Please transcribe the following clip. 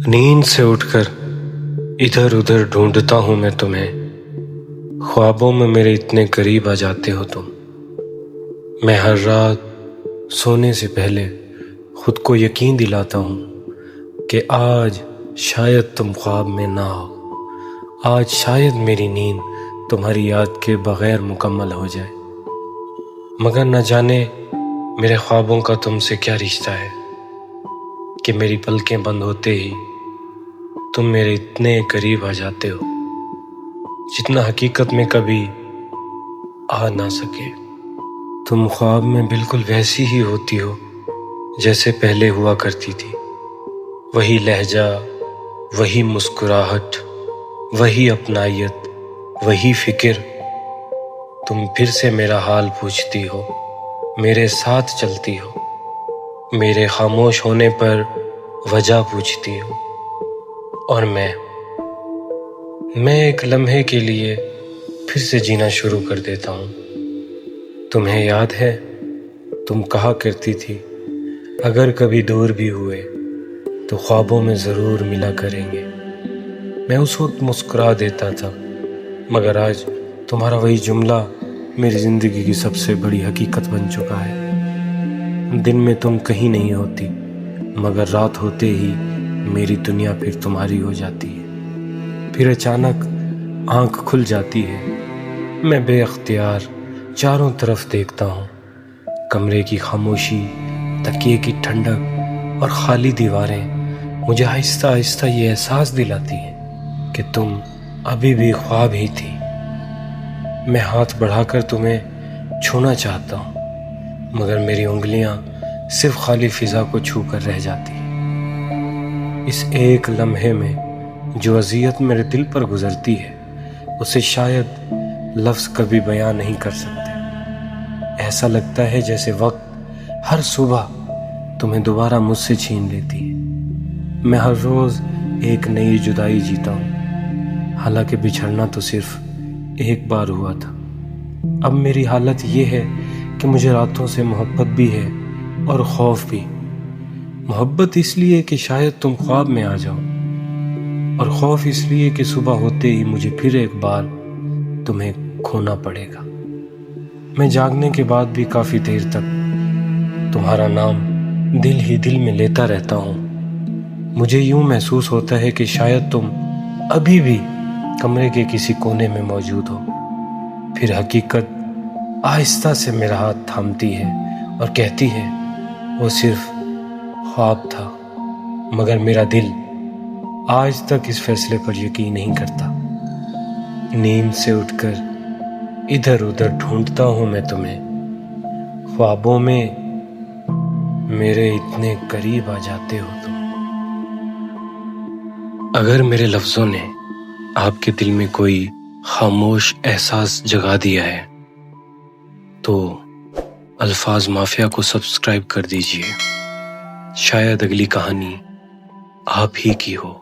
نیند سے اٹھ کر ادھر ادھر ڈھونڈتا ہوں میں تمہیں، خوابوں میں میرے اتنے قریب آ جاتے ہو تم۔ میں ہر رات سونے سے پہلے خود کو یقین دلاتا ہوں کہ آج شاید تم خواب میں نہ ہو، آج شاید میری نیند تمہاری یاد کے بغیر مکمل ہو جائے، مگر نہ جانے میرے خوابوں کا تم سے کیا رشتہ ہے کہ میری پلکیں بند ہوتے ہی تم میرے اتنے قریب آ جاتے ہو جتنا حقیقت میں کبھی آ نہ سکے۔ تم خواب میں بالکل ویسی ہی ہوتی ہو جیسے پہلے ہوا کرتی تھی، وہی لہجہ، وہی مسکراہٹ، وہی اپنائیت، وہی فکر۔ تم پھر سے میرا حال پوچھتی ہو، میرے ساتھ چلتی ہو، میرے خاموش ہونے پر وجہ پوچھتی ہو، اور میں ایک لمحے کے لیے پھر سے جینا شروع کر دیتا ہوں۔ تمہیں یاد ہے تم کہا کرتی تھی اگر کبھی دور بھی ہوئے تو خوابوں میں ضرور ملا کریں گے۔ میں اس وقت مسکرا دیتا تھا، مگر آج تمہارا وہی جملہ میری زندگی کی سب سے بڑی حقیقت بن چکا ہے۔ دن میں تم کہیں نہیں ہوتی، مگر رات ہوتے ہی میری دنیا پھر تمہاری ہو جاتی ہے۔ پھر اچانک آنکھ کھل جاتی ہے، میں بے اختیار چاروں طرف دیکھتا ہوں۔ کمرے کی خاموشی، تکیے کی ٹھنڈک اور خالی دیواریں مجھے آہستہ آہستہ یہ احساس دلاتی ہیں کہ تم ابھی بھی خواب ہی تھی۔ میں ہاتھ بڑھا کر تمہیں چھونا چاہتا ہوں، مگر میری انگلیاں صرف خالی فضا کو چھو کر رہ جاتی ہیں۔ اس ایک لمحے میں جو اذیت میرے دل پر گزرتی ہے اسے شاید لفظ کبھی بیان نہیں کر سکتے۔ ایسا لگتا ہے جیسے وقت ہر صبح تمہیں دوبارہ مجھ سے چھین لیتی ہے۔ میں ہر روز ایک نئی جدائی جیتا ہوں، حالانکہ بچھڑنا تو صرف ایک بار ہوا تھا۔ اب میری حالت یہ ہے کہ مجھے راتوں سے محبت بھی ہے اور خوف بھی۔ محبت اس لیے کہ شاید تم خواب میں آ جاؤ، اور خوف اس لیے کہ صبح ہوتے ہی مجھے پھر ایک بار تمہیں کھونا پڑے گا۔ میں جاگنے کے بعد بھی کافی دیر تک تمہارا نام دل ہی دل میں لیتا رہتا ہوں۔ مجھے یوں محسوس ہوتا ہے کہ شاید تم ابھی بھی کمرے کے کسی کونے میں موجود ہو۔ پھر حقیقت آہستہ سے میرا ہاتھ تھامتی ہے اور کہتی ہے وہ صرف خواب تھا، مگر میرا دل آج تک اس فیصلے پر یقین نہیں کرتا۔ نیند سے اٹھ کر ادھر ادھر ڈھونڈتا ہوں میں تمہیں، خوابوں میں میرے اتنے قریب آ جاتے ہو تم۔ اگر میرے لفظوں نے آپ کے دل میں کوئی خاموش احساس جگا دیا ہے تو الفاظ مافیا کو سبسکرائب کر دیجئے، شاید اگلی کہانی آپ ہی کی ہو۔